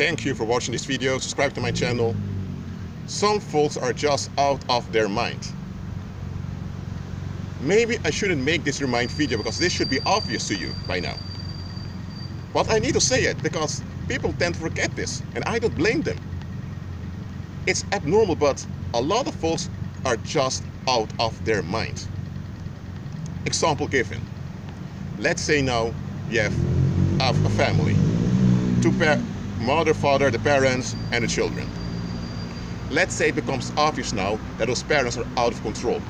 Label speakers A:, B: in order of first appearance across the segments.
A: Thank you for watching this video. Subscribe to my channel. Some folks are just out of their mind. Maybe I shouldn't make this remind video because this should be obvious to you by now. But I need to say it because people tend to forget this, and I don't blame them. It's abnormal, but a lot of folks are just out of their mind. Example given. Let's say now you have a family. Mother, father, the parents, and the children. Let's say it becomes obvious now that those parents are out of control.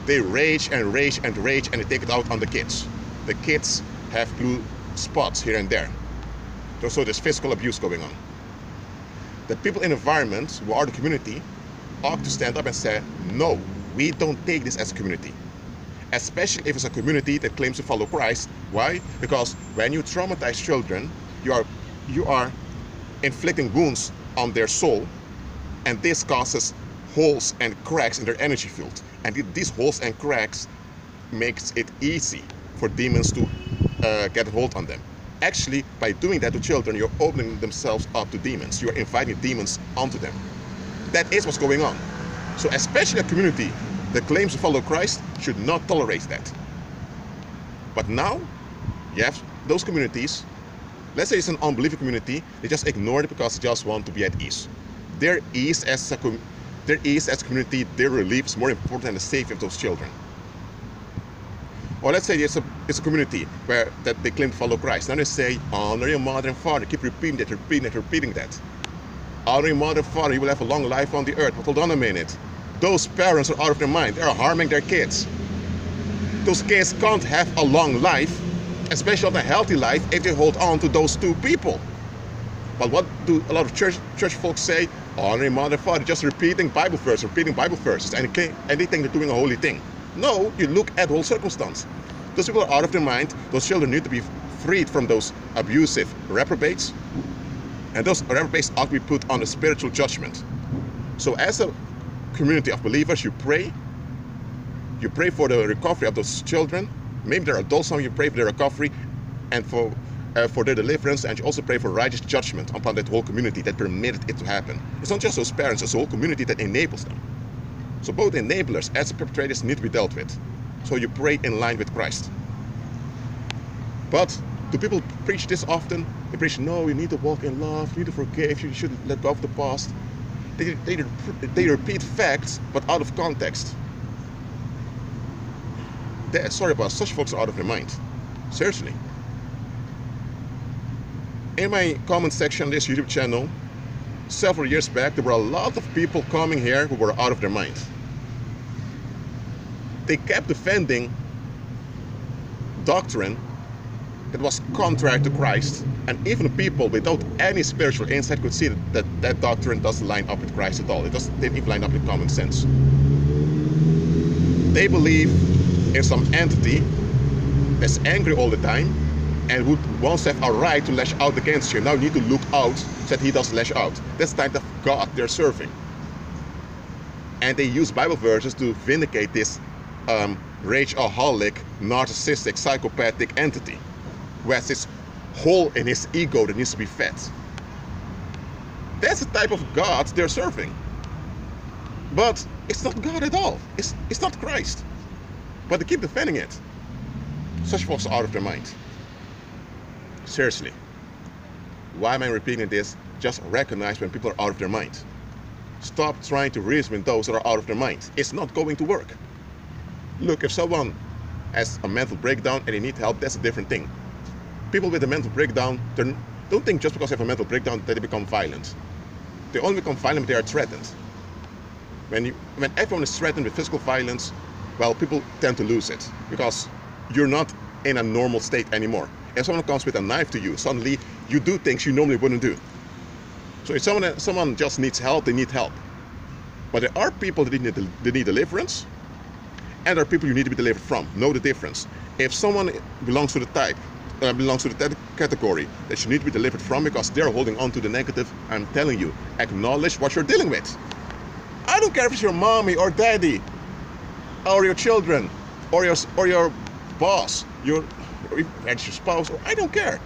A: They rage and rage and rage, and they take it out on the kids. The kids have blue spots here and there. So there's physical abuse going on. The people in the environment, who are the community, ought to stand up and say, no, we don't take this as a community. Especially if it's a community that claims to follow Christ. Why? Because when you traumatize children, you are inflicting wounds on their soul, and this causes holes and cracks in their energy field. And these holes and cracks makes it easy for demons to get a hold on them. Actually, by doing that to children, you're opening themselves up to demons. You're inviting demons onto them. That is what's going on. So especially a community that claims to follow Christ should not tolerate that. But now, you have those communities. Let's say it's an unbelieving community. They just ignore it because they just want to be at ease. Their ease as a community, their relief is more important than the safety of those children. Or let's say it's a community where that they claim to follow Christ. Now they say, honor your mother and father. Keep repeating that, repeating that. Honor your mother and father, you will have a long life on the earth. But hold on a minute. Those parents are out of their mind. They are harming their kids. Those kids can't have a long life, especially not a healthy life, if they hold on to those two people. But what do a lot of church folks say? Honor your mother and father, just repeating Bible verses, and they think they're doing a holy thing. No, you look at the whole circumstance. Those people are out of their mind. Those children need to be freed from those abusive reprobates. And those reprobates ought to be put on a spiritual judgment. So as a community of believers, you pray for the recovery of those children. Maybe they're adults now, you pray for their recovery and for their deliverance, and you also pray for righteous judgment upon that whole community that permitted it to happen. It's not just those parents, it's the whole community that enables them. So both enablers as perpetrators need to be dealt with. So you pray in line with Christ. But do people preach this often? They preach, no, you need to walk in love, you need to forgive, you shouldn't let go of the past. They repeat facts, but out of context. Sorry, but such folks are out of their mind. Seriously. In my comment section on this YouTube channel, several years back, there were a lot of people coming here who were out of their mind. They kept defending doctrine that was contrary to Christ, and even people without any spiritual insight could see that doctrine doesn't line up with Christ at all. It didn't even line up with common sense. They believe in some entity that's angry all the time and who wants to have a right to lash out against you. Now you need to look out so that he does lash out. That's the type of God they're serving. And they use Bible verses to vindicate this rageaholic, narcissistic, psychopathic entity who has this hole in his ego that needs to be fed. That's the type of God they're serving. But it's not God at all. It's not Christ. But they keep defending it. Such folks are out of their mind. Seriously. Why am I repeating this? Just recognize when people are out of their mind. Stop trying to reason with those that are out of their mind. It's not going to work. Look, if someone has a mental breakdown and they need help, that's a different thing. People with a mental breakdown, don't think just because they have a mental breakdown that they become violent. They only become violent when they are threatened. When everyone is threatened with physical violence, well, people tend to lose it because you're not in a normal state anymore. If someone comes with a knife to you, suddenly you do things you normally wouldn't do. So if someone just needs help, they need help. But there are people that need deliverance, and there are people you need to be delivered from. Know the difference. If someone belongs to the category that you need to be delivered from because they're holding on to the negative, I'm telling you, acknowledge what you're dealing with. I don't care if it's your mommy or daddy, or your children, or your boss, your spouse, or I don't care.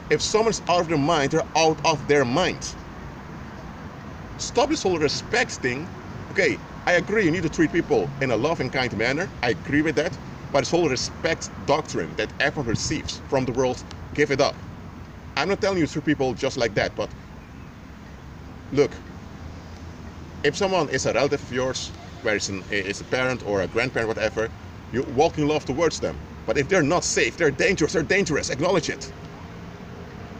A: If someone's out of their mind, they're out of their mind. Stop this whole respect thing. Okay, I agree you need to treat people in a loving, kind manner. I agree with that. But this whole respect doctrine that everyone receives from the world, give it up. I'm not telling you to treat people just like that, but look, if someone is a relative of yours, where it's a parent or a grandparent, whatever, you walk in love towards them. But if they're not safe, they're dangerous, acknowledge it.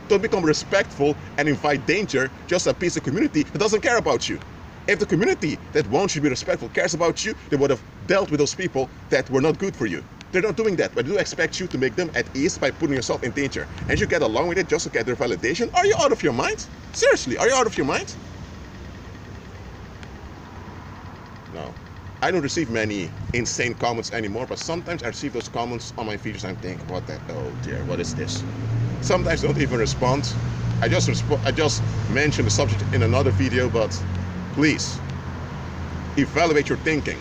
A: Don't become respectful and invite danger just a piece of community that doesn't care about you. If the community that wants you to be respectful cares about you, they would have dealt with those people that were not good for you. They're not doing that, but they do expect you to make them at ease by putting yourself in danger. And you get along with it just to get their validation. Are you out of your mind? Seriously, are you out of your mind? No. I don't receive many insane comments anymore, but sometimes I receive those comments on my feeds and I think, what the, oh dear, what is this? Sometimes I don't even respond. I just mentioned the subject in another video, but please evaluate your thinking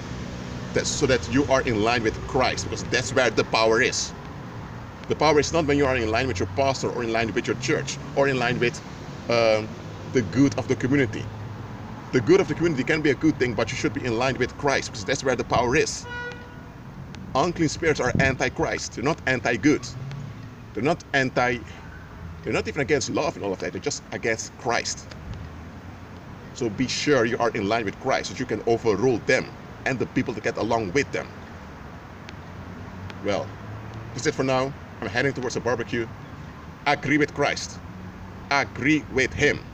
A: so that you are in line with Christ, because that's where the power is. The power is not when you are in line with your pastor or in line with your church or in line with the good of the community. The good of the community can be a good thing, but you should be in line with Christ, because that's where the power is. Unclean spirits are anti-Christ. They're not anti-good. They're not even against love and all of that. They're just against Christ. So be sure you are in line with Christ, so you can overrule them and the people that get along with them. Well, that's it for now. I'm heading towards a barbecue. Agree with Christ. Agree with Him.